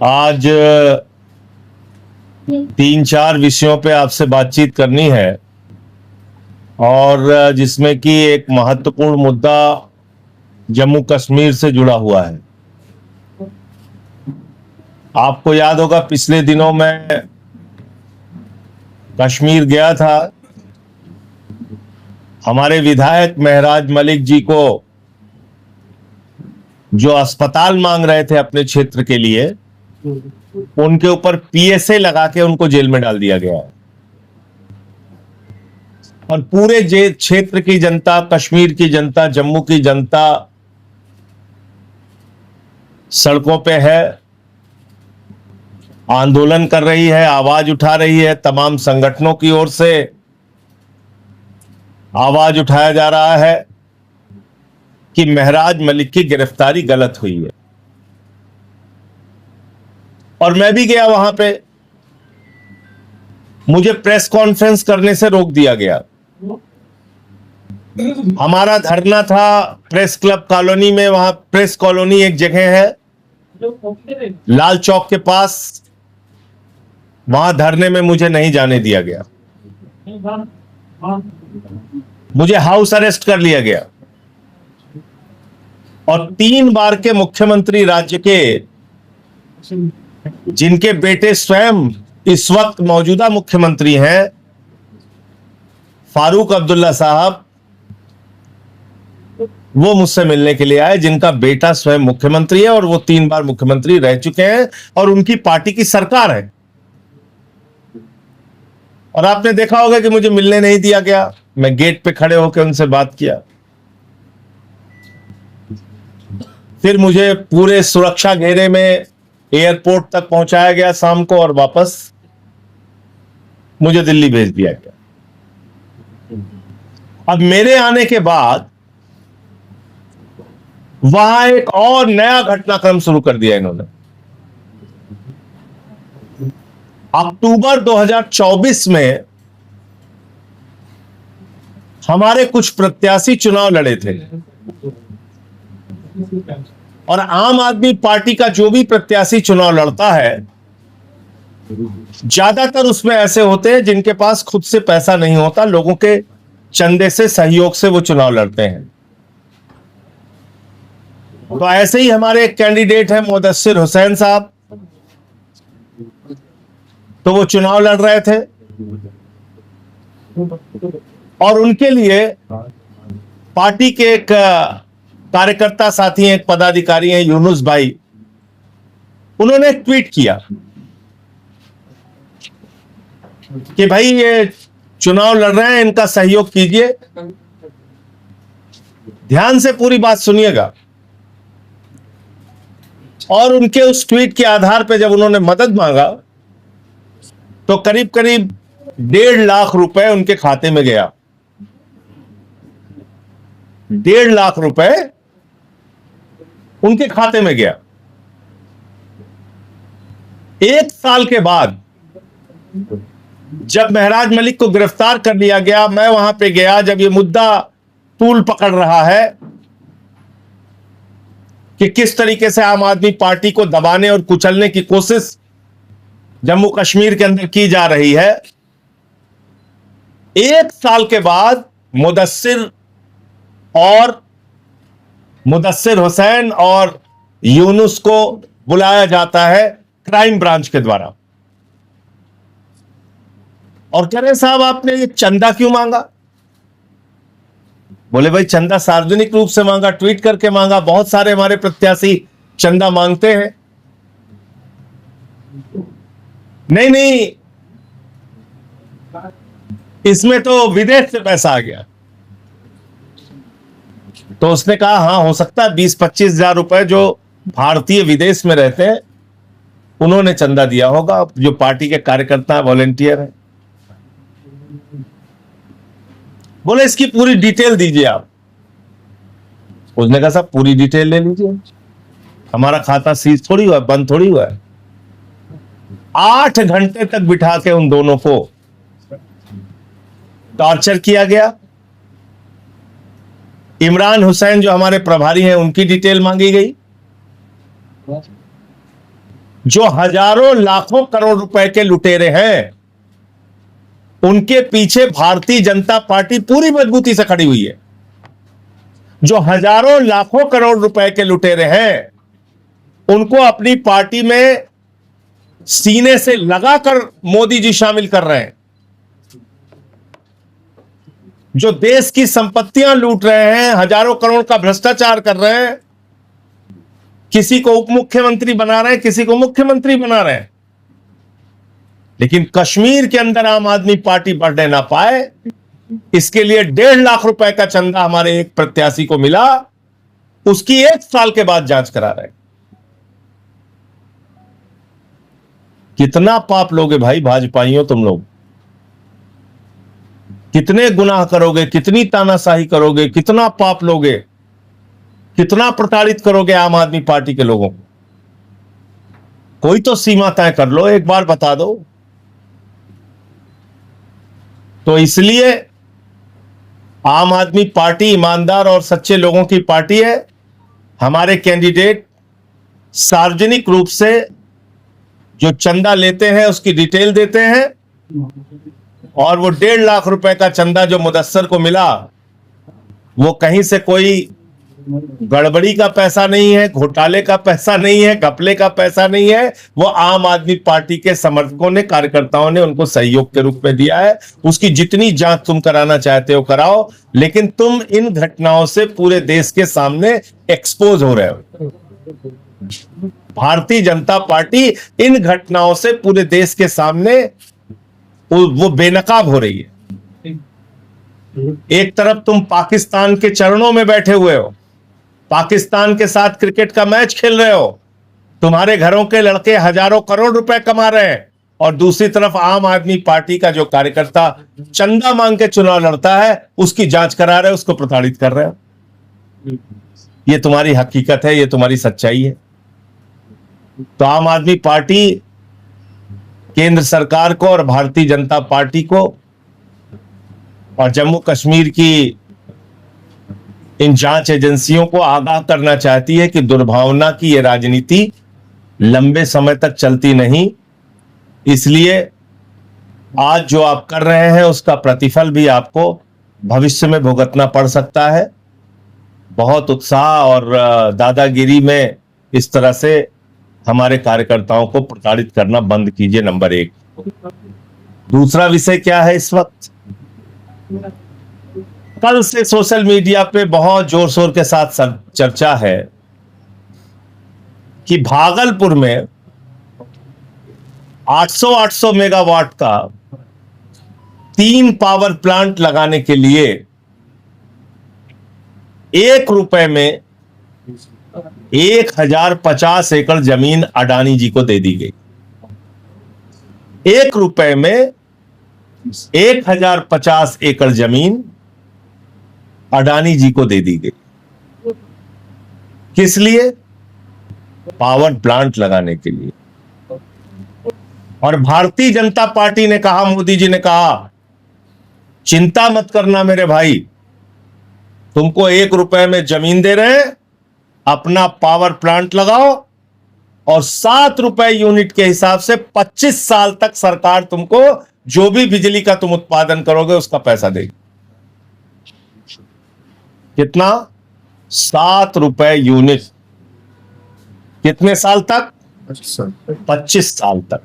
आज 3-4 विषयों पे आपसे बातचीत करनी है और जिसमें कि एक महत्वपूर्ण मुद्दा जम्मू कश्मीर से जुड़ा हुआ है। आपको याद होगा पिछले दिनों मैं कश्मीर गया था। हमारे विधायक महराज मलिक जी को जो अस्पताल मांग रहे थे अपने क्षेत्र के लिए, उनके ऊपर पीएसए लगा के उनको जेल में डाल दिया गया है। और पूरे क्षेत्र की जनता, कश्मीर की जनता, जम्मू की जनता सड़कों पे है, आंदोलन कर रही है, आवाज उठा रही है। तमाम संगठनों की ओर से आवाज उठाया जा रहा है कि महराज मलिक की गिरफ्तारी गलत हुई है। और मैं भी गया वहां पे, मुझे प्रेस कॉन्फ्रेंस करने से रोक दिया गया। हमारा धरना था प्रेस क्लब कॉलोनी में। वहां प्रेस कॉलोनी एक जगह है लाल चौक के पास, वहां धरने में मुझे नहीं जाने दिया गया। मुझे हाउस अरेस्ट कर लिया गया और 3 बार के मुख्यमंत्री राज्य के, जिनके बेटे स्वयं इस वक्त मौजूदा मुख्यमंत्री हैं, फारूक अब्दुल्ला साहब, वो मुझसे मिलने के लिए आए, जिनका बेटा स्वयं मुख्यमंत्री है और वो 3 बार मुख्यमंत्री रह चुके हैं और उनकी पार्टी की सरकार है। और आपने देखा होगा कि मुझे मिलने नहीं दिया गया। मैं गेट पे खड़े होकर उनसे बात किया। फिर मुझे पूरे सुरक्षा घेरे में एयरपोर्ट तक पहुंचाया गया शाम को और वापस मुझे दिल्ली भेज दिया गया। अब मेरे आने के बाद वहां एक और नया घटनाक्रम शुरू कर दिया इन्होंने। अक्टूबर 2024 में हमारे कुछ प्रत्याशी चुनाव लड़े थे और आम आदमी पार्टी का जो भी प्रत्याशी चुनाव लड़ता है, ज्यादातर उसमें ऐसे होते हैं जिनके पास खुद से पैसा नहीं होता, लोगों के चंदे से, सहयोग से वो चुनाव लड़ते हैं। तो ऐसे ही हमारे एक कैंडिडेट हैं मुदस्सिर हुसैन साहब, तो वो चुनाव लड़ रहे थे और उनके लिए पार्टी के एक कार्यकर्ता साथी हैं, एक पदाधिकारी हैं, यूनुस भाई, उन्होंने एक ट्वीट किया कि भाई ये चुनाव लड़ रहे हैं, इनका सहयोग कीजिए। ध्यान से पूरी बात सुनिएगा। और उनके उस ट्वीट के आधार पर जब उन्होंने मदद मांगा तो करीब करीब 1.5 लाख रुपए उनके खाते में गया। 1.5 लाख रुपए उनके खाते में गया। 1 साल के बाद जब महराज मलिक को गिरफ्तार कर लिया गया, मैं वहां पे गया जब ये मुद्दा तूल पकड़ रहा है कि किस तरीके से आम आदमी पार्टी को दबाने और कुचलने की कोशिश जम्मू कश्मीर के अंदर की जा रही है। 1 साल के बाद मुदस्सिर हुसैन और यूनुस को बुलाया जाता है क्राइम ब्रांच के द्वारा और कह रहे साहब आपने ये चंदा क्यों मांगा? बोले भाई चंदा सार्वजनिक रूप से मांगा, ट्वीट करके मांगा। बहुत सारे हमारे प्रत्याशी चंदा मांगते हैं। नहीं, इसमें तो विदेश से पैसा आ गया। तो उसने कहा हाँ हो सकता है 20-25 हजार रुपए जो भारतीय विदेश में रहते हैं उन्होंने चंदा दिया होगा, जो पार्टी के कार्यकर्ता वॉलेंटियर हैं। बोले इसकी पूरी डिटेल दीजिए आप। उसने कहा साहब पूरी डिटेल ले लीजिए, हमारा खाता सीज थोड़ी हुआ, बंद थोड़ी हुआ है। 8 घंटे तक बिठा के उन दोनों को टॉर्चर किया गया। इमरान हुसैन जो हमारे प्रभारी हैं उनकी डिटेल मांगी गई। जो हजारों लाखों करोड़ रुपए के लुटेरे हैं, उनके पीछे भारतीय जनता पार्टी पूरी मजबूती से खड़ी हुई है। जो हजारों लाखों करोड़ रुपए के लुटेरे हैं, उनको अपनी पार्टी में सीने से लगाकर मोदी जी शामिल कर रहे हैं। जो देश की संपत्तियां लूट रहे हैं, हजारों करोड़ का भ्रष्टाचार कर रहे हैं, किसी को उप मुख्यमंत्री बना रहे हैं, किसी को मुख्यमंत्री बना रहे हैं, लेकिन कश्मीर के अंदर आम आदमी पार्टी बढ़ने ना पाए, इसके लिए 1.5 लाख रुपए का चंदा हमारे एक प्रत्याशी को मिला, उसकी 1 साल के बाद जांच करा रहे हैं। कितना पाप लोगे भाई भाजपाइयों तुम लोग? कितने गुनाह करोगे, कितनी तानाशाही करोगे, कितना पाप लोगे, कितना प्रताड़ित करोगे आम आदमी पार्टी के लोगों को? कोई तो सीमा तय कर लो, एक बार बता दो। तो इसलिए आम आदमी पार्टी ईमानदार और सच्चे लोगों की पार्टी है। हमारे कैंडिडेट सार्वजनिक रूप से जो चंदा लेते हैं उसकी डिटेल देते हैं, और वो 1.5 लाख रुपए का चंदा जो मुदस्सर को मिला, वो कहीं से कोई गड़बड़ी का पैसा नहीं है, घोटाले का पैसा नहीं है, घपले का पैसा नहीं है। वो आम आदमी पार्टी के समर्थकों ने, कार्यकर्ताओं ने उनको सहयोग के रूप में दिया है। उसकी जितनी जांच तुम कराना चाहते हो कराओ, लेकिन तुम इन घटनाओं से पूरे देश के सामने एक्सपोज हो रहे हो। भारतीय जनता पार्टी इन घटनाओं से पूरे देश के सामने वो बेनकाब हो रही है। एक तरफ तुम पाकिस्तान के चरणों में बैठे हुए हो, पाकिस्तान के साथ क्रिकेट का मैच खेल रहे हो, तुम्हारे घरों के लड़के हजारों करोड़ रुपए कमा रहे हैं, और दूसरी तरफ आम आदमी पार्टी का जो कार्यकर्ता चंदा मांग के चुनाव लड़ता है, उसकी जांच करा रहे हो, उसको प्रताड़ित कर रहे हो। ये तुम्हारी हकीकत है, ये तुम्हारी सच्चाई है। तो आम आदमी पार्टी केंद्र सरकार को और भारतीय जनता पार्टी को और जम्मू कश्मीर की इन जांच एजेंसियों को आगाह करना चाहती है कि दुर्भावना की यह राजनीति लंबे समय तक चलती नहीं। इसलिए आज जो आप कर रहे हैं उसका प्रतिफल भी आपको भविष्य में भुगतना पड़ सकता है। बहुत उत्साह और दादागिरी में इस तरह से हमारे कार्यकर्ताओं को प्रताड़ित करना बंद कीजिए, नंबर 1। दूसरा विषय क्या है इस वक्त? कल से सोशल मीडिया पे बहुत जोर शोर के साथ चर्चा है कि भागलपुर में 800 मेगावाट का 3 पावर प्लांट लगाने के लिए 1 रुपए में 1050 एकड़ जमीन अडानी जी को दे दी गई। 1 रुपए में 1050 एकड़ जमीन अडानी जी को दे दी गई। किस लिए? पावर प्लांट लगाने के लिए। और भारतीय जनता पार्टी ने कहा, मोदी जी ने कहा, चिंता मत करना मेरे भाई, तुमको 1 रुपए में जमीन दे रहे हैं, अपना पावर प्लांट लगाओ, और 7 रुपए यूनिट के हिसाब से 25 साल तक सरकार तुमको जो भी बिजली का तुम उत्पादन करोगे उसका पैसा देगी। कितना? 7 रुपए यूनिट। कितने साल तक? 25 साल तक।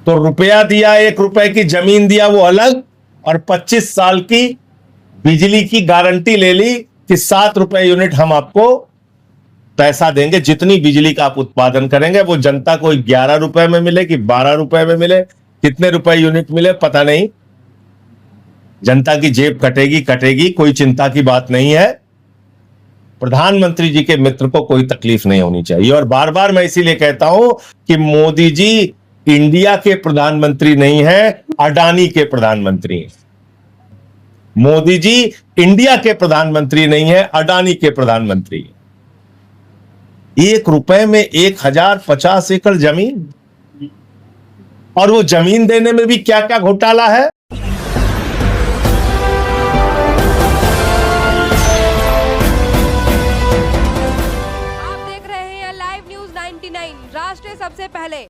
तो रुपया दिया, 1 रुपए की जमीन दिया वो अलग, और 25 साल की बिजली की गारंटी ले ली कि 7 रुपए यूनिट हम आपको पैसा देंगे। जितनी बिजली का आप उत्पादन करेंगे वो जनता को 11 रुपए में मिले कि 12 रुपए में मिले, कितने रुपए यूनिट मिले पता नहीं, जनता की जेब कटेगी, कोई चिंता की बात नहीं है। प्रधानमंत्री जी के मित्र को कोई तकलीफ नहीं होनी चाहिए। और बार बार मैं इसीलिए कहता हूं कि मोदी जी इंडिया के प्रधानमंत्री नहीं है, अडानी के प्रधानमंत्री हैं। मोदी जी इंडिया के प्रधानमंत्री नहीं है, अडानी के प्रधानमंत्री हैं। 1 रुपए में 1050 एकड़ जमीन, और वो जमीन देने में भी क्या क्या घोटाला है। आप देख रहे हैं लाइव न्यूज 90 99 राष्ट्र सबसे पहले।